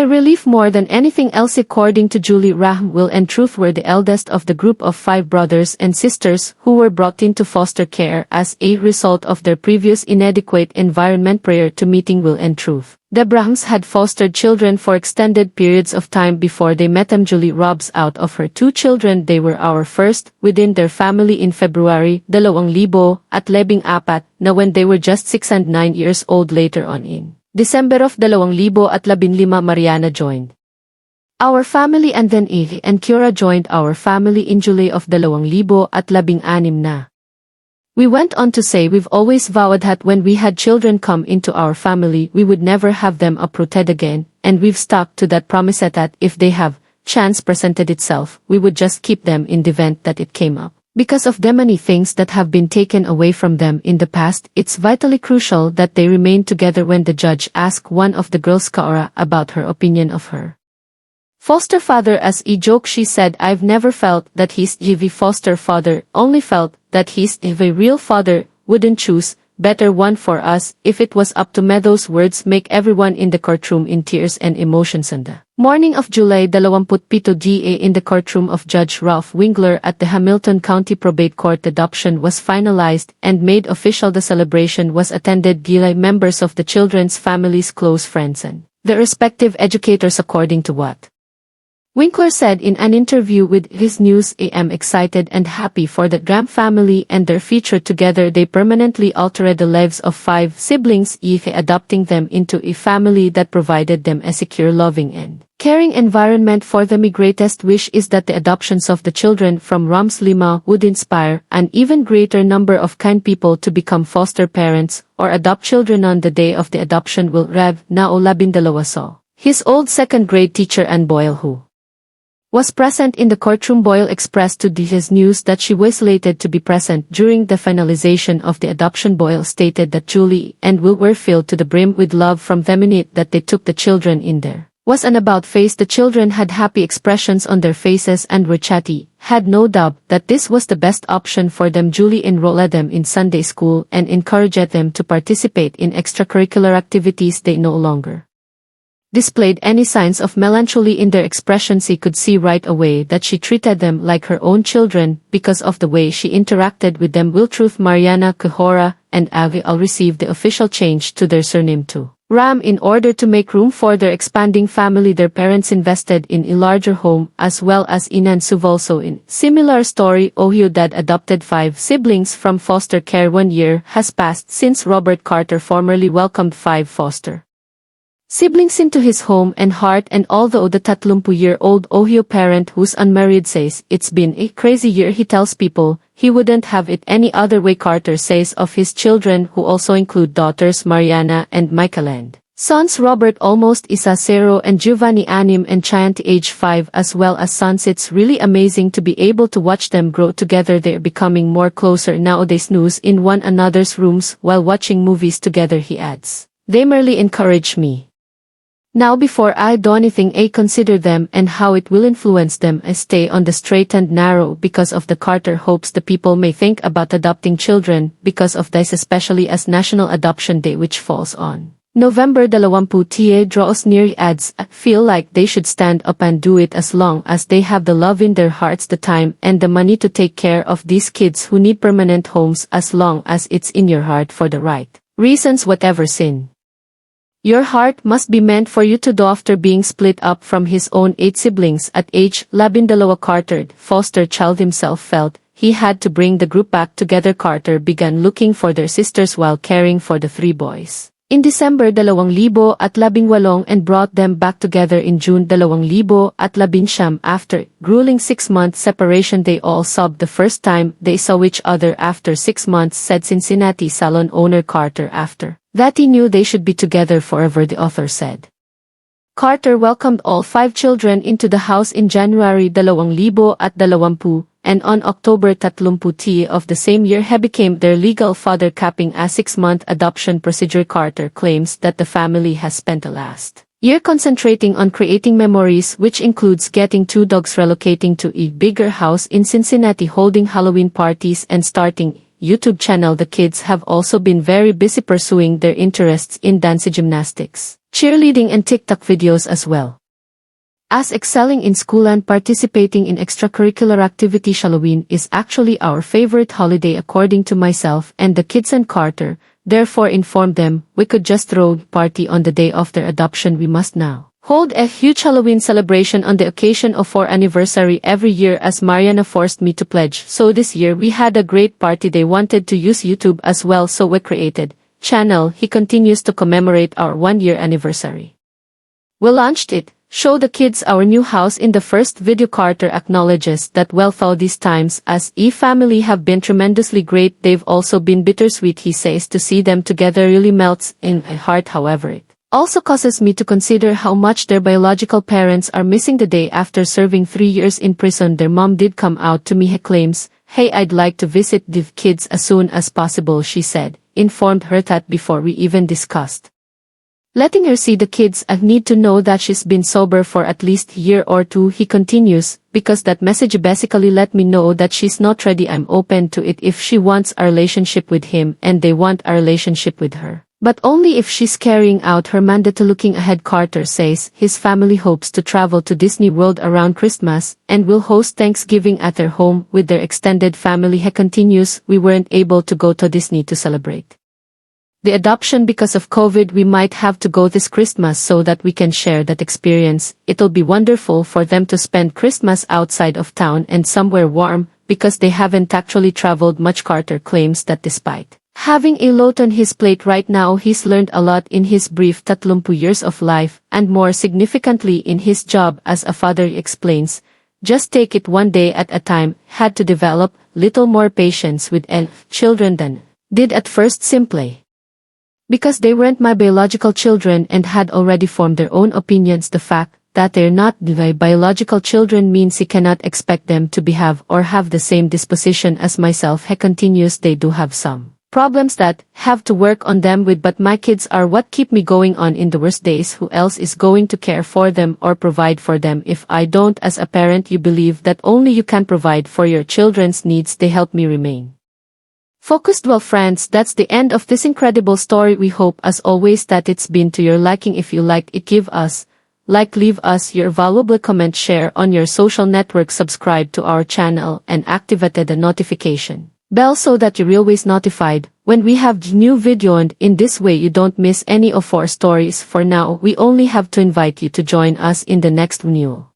A relief more than anything else. According to Julie, Raham, Will and Truth were the eldest of the group of 5 brothers and sisters who were brought into foster care as a result of their previous inadequate environment prior to meeting Will and Truth. The Brahms had fostered children for extended periods of time before they met them. Julie robs out of her 2 children. They were our first within their family in February 2014 na when they were just 6 and 9 years old. Later on in December of 2015, Mariana joined our family, and then Eve and Kiora joined our family in July of 2016 na. We went on to say, we've always vowed that when we had children come into our family we would never have them uprooted again, and we've stuck to that promise that if they have chance presented itself, we would just keep them in the event that it came up. Because of the many things that have been taken away from them in the past, it's vitally crucial that they remain together. When the judge asked one of the girls, Kaora, about her opinion of her foster father as a joke, she said, "I've never felt that he's the foster father, only felt that he's the real father, wouldn't choose better one for us if it was up to me." Those words make everyone in the courtroom in tears and emotions. On the morning of July 27 in the courtroom of Judge Ralph Winkler at the Hamilton County Probate Court, adoption was finalized and made official. The celebration was attended by members of the children's families, close friends, and their respective educators. According to what Winkler said in an interview with his News, "I am excited and happy for the Graham family and their future together. They permanently altered the lives of 5 siblings, adopting them into a family that provided them a secure, loving, and caring environment for them. My greatest wish is that the adoptions of the children from Rams Lima would inspire an even greater number of kind people to become foster parents or adopt children on the day of the adoption." Will Rev. Nao 12 saw his old 2nd grade teacher Ann Boyle, who was present in the courtroom. Boyle expressed to his News that she was elated to be present during the finalization of the adoption. Boyle stated that Julie and Will were filled to the brim with love from them in it that they took the children in there was an about face. The children had happy expressions on their faces and were chatty, had no doubt that this was the best option for them. Julie enrolled them in Sunday school and encouraged them to participate in extracurricular activities. They no longer displayed any signs of melancholy in their expressions. He could see right away that she treated them like her own children because of the way she interacted with them. Will, Truth, Mariana, Kahora, and Avi all received the official change to their surname to Ram in order to make room for their expanding family. Their parents invested in a larger home as well as Inan Suvolso. In similar story, Ohio dad adopted 5 siblings from foster care. 1 year has passed since Robert Carter formerly welcomed 5 foster siblings into his home and heart, and although the 30-year-old Ohio parent who's unmarried says it's been a crazy year, he tells people he wouldn't have it any other way. Carter says of his children, who also include daughters Mariana and Michael, and sons Robert almost Isa 0 and Giovanni Anim and Chiant age 5, as well as sons. It's really amazing to be able to watch them grow together. They're becoming more closer nowadays, snooze in one another's rooms while watching movies together. He adds, "They merely encourage me now before I do anything. I consider them and how it will influence them. I stay on the straight and narrow because of the." Carter hopes the people may think about adopting children because of this, especially as National Adoption Day, which falls on November 20 draws near. He adds, "I feel like they should stand up and do it as long as they have the love in their hearts, the time and the money to take care of these kids who need permanent homes, as long as it's in your heart for the right reasons. Whatever sin your heart must be meant for you to do." After being split up from his own 8 siblings at age 12, Carter, foster child himself, felt he had to bring the group back together. Carter began looking for their sisters while caring for the 3 boys in December 2018 and brought them back together in June 2019. After grueling 6-month separation, they all sobbed the first time they saw each other after 6 months, said Cincinnati salon owner Carter. After that he knew they should be together forever, the author said. Carter welcomed all 5 children into the house in January 2020, and on October 30 of the same year he became their legal father, capping a 6-month adoption procedure. Carter claims that the family has spent the last year concentrating on creating memories, which includes getting 2 dogs, relocating to a bigger house in Cincinnati, holding Halloween parties, and starting YouTube channel. The kids have also been very busy pursuing their interests in dance, gymnastics, cheerleading and TikTok videos as well as excelling in school and participating in extracurricular activities. Halloween is actually our favorite holiday according to myself and the kids, and Carter therefore informed them we could just throw a party on the day of their adoption. We must now hold a huge Halloween celebration on the occasion of our anniversary every year, as Mariana forced me to pledge. So this year we had a great party. They wanted to use YouTube as well, so we created channel. He continues to commemorate our 1-year anniversary. We launched it, show the kids our new house. In the first video, Carter acknowledges that through these times as a family have been tremendously great. They've also been bittersweet. He says to see them together really melts in my heart. However, it also causes me to consider how much their biological parents are missing. The day after serving 3 years in prison, their mom did come out to me. He claims, "Hey, I'd like to visit the kids as soon as possible," she said, informed her that before we even discussed letting her see the kids. I need to know that she's been sober for at least a year or 2, he continues, because that message basically let me know that she's not ready. I'm open to it if she wants a relationship with him and they want a relationship with her, but only if she's carrying out her mandate. Looking ahead, Carter says his family hopes to travel to Disney World around Christmas and will host Thanksgiving at their home with their extended family. He continues, we weren't able to go to Disney to celebrate the adoption because of COVID. We might have to go this Christmas so that we can share that experience. It'll be wonderful for them to spend Christmas outside of town and somewhere warm, because they haven't actually traveled much. Carter claims that despite having a lot on his plate right now, he's learned a lot in his brief 30 years of life, and more significantly in his job as a father. He explains, just take it one day at a time. Had to develop little more patience with children than did at first, simply because they weren't my biological children and had already formed their own opinions. The fact that they're not my biological children means he cannot expect them to behave or have the same disposition as myself. He continues, they do have some problems that have to work on them with, but my kids are what keep me going on in the worst days. Who else is going to care for them or provide for them if I don't? As a parent, you believe that only you can provide for your children's needs. They help me remain focused. Well, friends, that's the end of this incredible story. We hope as always that it's been to your liking. If you liked it, give us like, leave us your valuable comment, share on your social network, subscribe to our channel and activate the notification bell so that you're always notified when we have new video, and in this way you don't miss any of our stories. For now, we only have to invite you to join us in the next video.